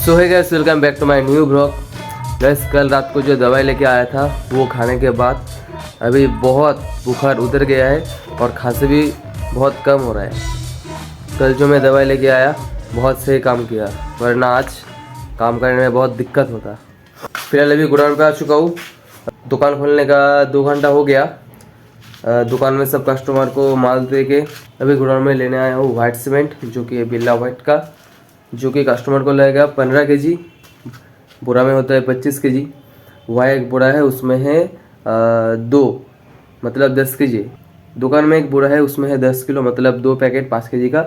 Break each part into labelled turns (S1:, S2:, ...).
S1: So hi guys, welcome back to my new blog. Guys कल रात को जो दवाई लेके आया था वो खाने के बाद अभी बहुत बुखार उतर गया है और खांसी भी बहुत कम हो रहा है। कल जो मैं दवाई लेके आया बहुत सही काम किया, वरना आज काम करने में बहुत दिक्कत होता। फिलहाल अभी गोडाउन पे आ चुका हूँ। दुकान खोलने का 2 घंटा हो गया। दुकान में सब कस्टमर को माल दे के अभी गोडाउन में लेने आया हूँ वाइट सीमेंट, जो कि बिल्ला वाइट का, जो कि कस्टमर को लगेगा 15 केजी। बोरा में होता है 25 केजी। वह एक बोरा है, उसमें है 2 मतलब 10 केजी। दुकान में एक बोरा है, उसमें है 10 किलो मतलब 2 पैकेट 5 केजी का,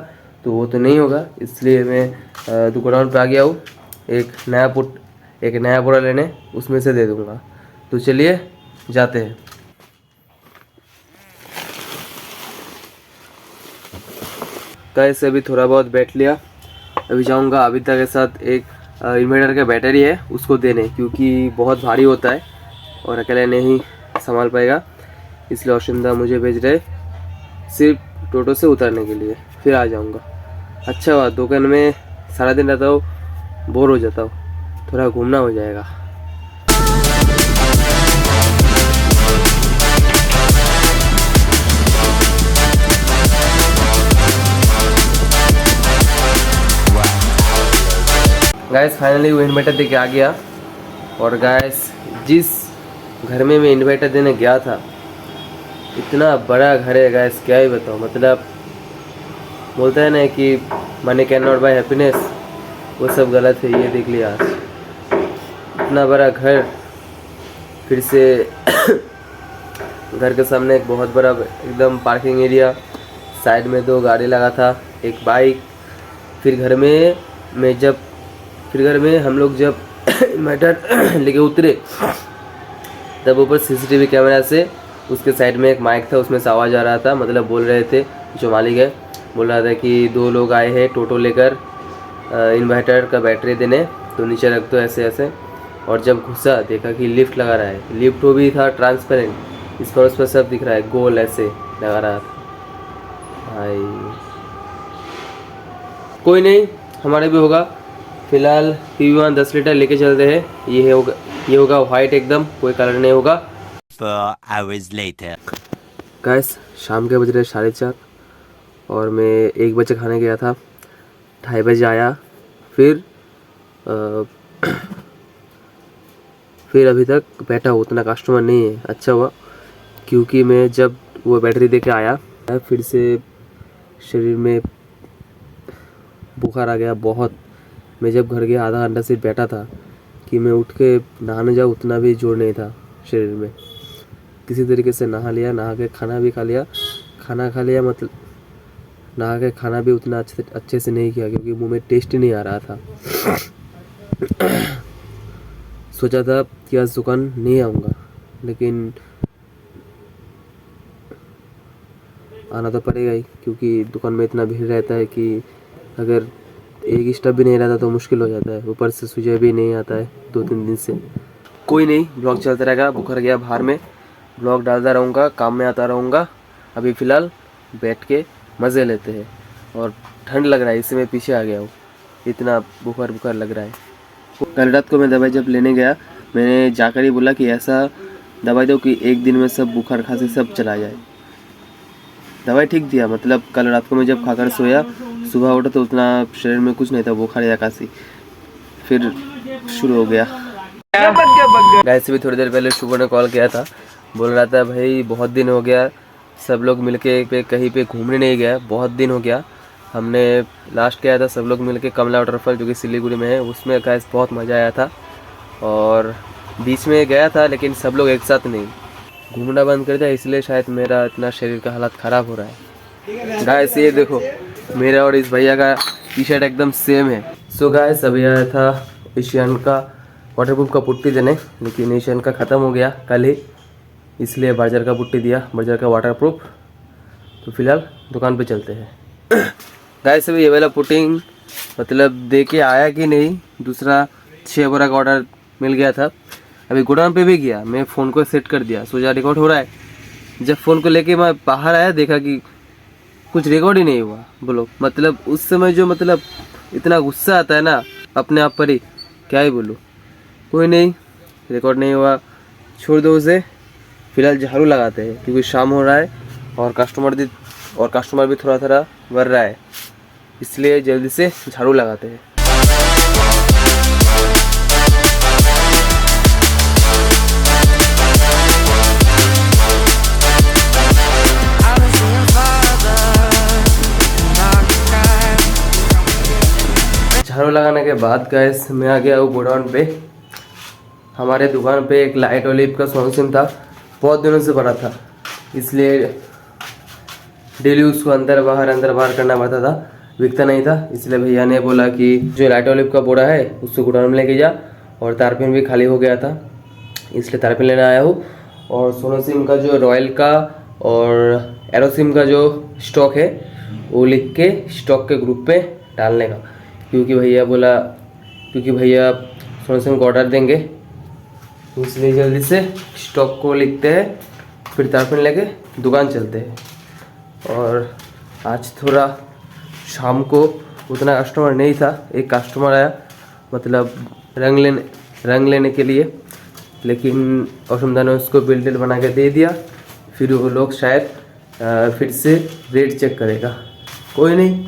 S1: तो वो तो नहीं होगा। इसलिए मैं गोडाउन पे आ गया हूँ एक नया बोरा लेने, उसमें से दे दूँगा। तो चलिए जाते हैं। कैसे अभी थोड़ा बहुत बैठ लिया, अभी जाऊंगा अबिता के साथ एक इन्वर्टर का बैटरी है उसको देने, क्योंकि बहुत भारी होता है और अकेले नहीं संभाल पाएगा। इसलिए औशिंदा मुझे भेज रहे सिर्फ टोटो से उतारने के लिए, फिर आ जाऊंगा। अच्छा हुआ दुकान में सारा दिन रहता हूँ, बोर हो जाता हूँ, थोड़ा घूमना हो जाएगा। गैस फाइनली वो इन्वर्टर देके आ गया। और गैस जिस घर में मैं इन्वर्टर देने गया था, इतना बड़ा घर है गैस, क्या ही बताऊँ। मतलब बोलता है ना कि money can not buy happiness, वो सब गलत है। ये देख लिया आज इतना बड़ा घर। फिर से घर के सामने एक बहुत बड़ा एकदम पार्किंग एरिया, साइड में 2 गाड़ी लगा था, एक बाइक। फिर घर में हम लोग जब इन्वर्टर लेके उतरे तब ऊपर सीसीटीवी कैमरा से उसके साइड में एक माइक था, उसमें से आवाज़ आ रहा था। मतलब बोल रहे थे, जो मालिक है बोल रहा था कि 2 लोग आए हैं टोटो लेकर इन्वर्टर का बैटरी देने, तो नीचे रख दो ऐसे ऐसे। और जब घुसा देखा कि लिफ्ट लगा रहा है। लिफ्ट वो भी था ट्रांसपेरेंट, इस पर उस पर सब दिख रहा है, गोल ऐसे लगा रहा था भाई। कोई नहीं, हमारे भी होगा। फिलहाल PV1 10 लीटर लेके चलते हैं। ये होगा वाइट एकदम, कोई कलर नहीं होगा।
S2: 4 hours later.
S1: गैस शाम के बज रहे 4:30 और मैं 1 बजे खाने गया था, 2:30 बजे आया। फिर अभी तक बैठा हूँ, उतना कस्टमर नहीं है। अच्छा हुआ, क्योंकि मैं जब वो बैटरी देके आया फिर से शरीर में बुखार आ गया बहुत। मैं जब घर गया आधा घंटा से बैठा था कि मैं उठ के नहाने जाऊँ, उतना भी जोर नहीं था शरीर में। किसी तरीके से नहा लिया, नहा के खाना भी खा लिया। खाना खा लिया मतलब नहा के खाना भी उतना अच्छे से नहीं किया, क्योंकि मुंह में टेस्ट ही नहीं आ रहा था। सोचा था कि आज दुकान नहीं आऊँगा, लेकिन आना तो पड़ेगा ही, क्योंकि दुकान में इतना भीड़ रहता है कि अगर एक स्टेप भी नहीं रहता तो मुश्किल हो जाता है। ऊपर से सुजय भी नहीं आता है 2-3 दिन से। कोई नहीं, ब्लॉग चलता रहेगा। बुखार गया बाहर में, ब्लॉग डालता रहूँगा, काम में आता रहूँगा। अभी फ़िलहाल बैठ के मज़े लेते हैं। और ठंड लग रहा है, इससे मैं पीछे आ गया हूँ, इतना बुखार लग रहा है। कल रात को मैं दवाई जब लेने गया, मैंने जाकर ही बोला कि ऐसा दवाई दो कि 1 दिन में सब बुखार खांसी सब चला जाए। दवाई ठीक दिया। मतलब कल रात को मैं जब खाकर सोया, सुबह उठा तो उतना शरीर में कुछ नहीं था, बुखार या खांसी फिर शुरू हो गया। गैस भी थोड़ी देर पहले शुभ ने कॉल किया था, बोल रहा था भाई बहुत दिन हो गया, सब लोग मिलके कहीं पे घूमने नहीं गया, बहुत दिन हो गया। हमने लास्ट किया था सब लोग मिलके कमला वाटरफॉल, जो कि सिलीगुड़ी में है। उसमें गैस बहुत मज़ा आया था। और बीच में गया था, लेकिन सब लोग एक साथ नहीं, घूमना बंद कर दिया, इसलिए शायद मेरा इतना शरीर का हालत ख़राब हो रहा है। गाइस ये देखो, मेरा और इस भैया का टी-शर्ट एकदम सेम है। सो गाइस अभी आया था एशियन का वाटरप्रूफ का पुट्टी देने, लेकिन एशियन का ख़त्म हो गया कल ही, इसलिए बर्जर का पुट्टी दिया, बर्जर का वाटरप्रूफ। तो फिलहाल दुकान पे चलते हैं। गाइस अभी ये वाला पुटिंग मतलब दे के आया कि नहीं, दूसरा 6 बोरा का ऑर्डर मिल गया था। अभी गोडाउन पे भी गया, मैं फ़ोन को सेट कर दिया, सोचा रिकॉर्ड हो रहा है। जब फ़ोन को लेके मैं बाहर आया, देखा कि कुछ रिकॉर्ड ही नहीं हुआ। बोलो मतलब उस समय जो मतलब इतना गुस्सा आता है ना, अपने आप पर ही, क्या ही बोलूँ। कोई नहीं, रिकॉर्ड नहीं हुआ, छोड़ दो उसे। फिलहाल झाड़ू लगाते हैं क्योंकि शाम हो रहा है और कस्टमर भी थोड़ा थोड़ा बढ़ रहा है, इसलिए जल्दी से झाड़ू लगाते हैं। झाड़ू लगाने के बाद गैस मैं आ गया हूँ गोडाउन पे। हमारे दुकान पे एक लाइट ओलिव का सोल्यूशन था, बहुत दिनों से पड़ा था, इसलिए डेली उसको अंदर बाहर करना पड़ता था, बिकता नहीं था। इसलिए भैया ने बोला कि जो लाइट ओलिव का बोरा है उसको गोडाउन में लेके जा, और तारपिन भी खाली हो गया था, इसलिए तारपिन लेने आया हूँ। और सोनो सिम का जो रॉयल का और एरो सिम का जो स्टॉक है वो लिख के स्टॉक के ग्रुप पे डालने का, क्योंकि भैया सोनो सिम को ऑर्डर देंगे, इसलिए जल्दी से स्टॉक को लिखते हैं, फिर तारपिन लेके दुकान चलते हैं। और आज थोड़ा शाम को उतना कस्टमर नहीं था, एक कस्टमर आया मतलब रंग लेने के लिए, लेकिन औसमदा ने उसको बिल बना के दे दिया। फिर वो लोग शायद फिर से रेट चेक करेगा। कोई नहीं,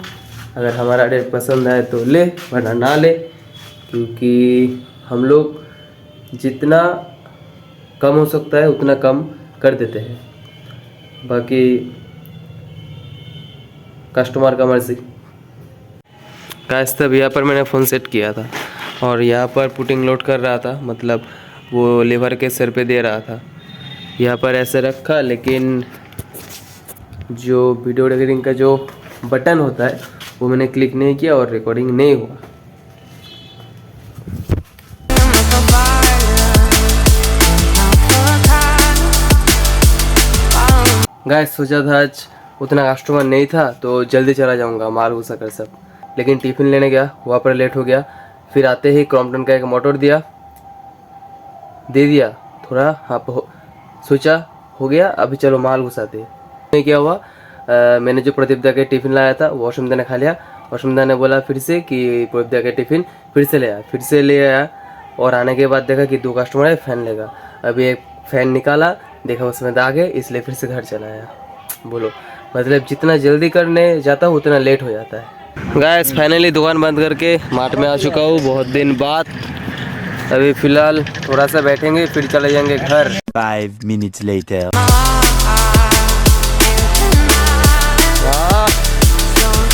S1: अगर हमारा रेट पसंद आए तो ले, वरना ना ले, क्योंकि हम लोग जितना कम हो सकता है उतना कम कर देते हैं, बाकी कस्टमर का मर्जी। गाइस तब यहाँ पर मैंने फ़ोन सेट किया था और यहाँ पर पुटिंग लोड कर रहा था, मतलब वो लेवर के सिर पे दे रहा था। यहाँ पर ऐसे रखा, लेकिन जो वीडियो रिकॉर्डिंग का जो बटन होता है वो मैंने क्लिक नहीं किया और रिकॉर्डिंग नहीं हुआ। गाइस सोचा था आज उतना कस्टमर नहीं था तो जल्दी चला जाऊंगा माल घुसा कर सब, लेकिन टिफ़िन लेने गया, वहाँ पर लेट हो गया। फिर आते ही क्रॉम्पटन का एक मोटर दे दिया थोड़ा, हाँ सोचा हो गया, अभी चलो माल घुसाते। नहीं क्या हुआ, मैंने जो प्रदीप दा के टिफ़िन लाया था वो औसमदा ने खा लिया। औसमदा ने बोला फिर से कि प्रदीप दा के टिफ़िन फिर से ले आया, और आने के बाद देखा कि 2 कस्टमर है, फ़ैन लेगा। अभी एक फ़ैन निकाला, देखा उसमें दाग है, इसलिए फिर से घर चला आया। बोलो, मतलब जितना जल्दी करने जाता हूँ उतना लेट हो जाता है। गाइस फाइनली दुकान बंद करके मार्ट में आ चुका हूँ बहुत दिन बाद। अभी फ़िलहाल थोड़ा सा बैठेंगे, फिर चले जाएंगे घर।
S2: 5 minutes later.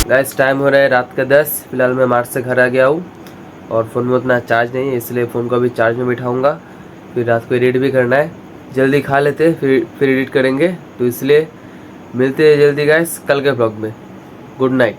S1: गाइस टाइम हो रहा है रात का 10। फिलहाल मैं मार्ट से घर आ गया हूँ और फ़ोन में उतना चार्ज नहीं है, इसलिए फ़ोन को अभी चार्ज में बिठाऊंगा। फिर रात को एडिट भी करना है, जल्दी खा लेते फिर एडिट करेंगे, तो इसलिए मिलते हैं जल्दी गाइस कल के ब्लॉग में। Good night.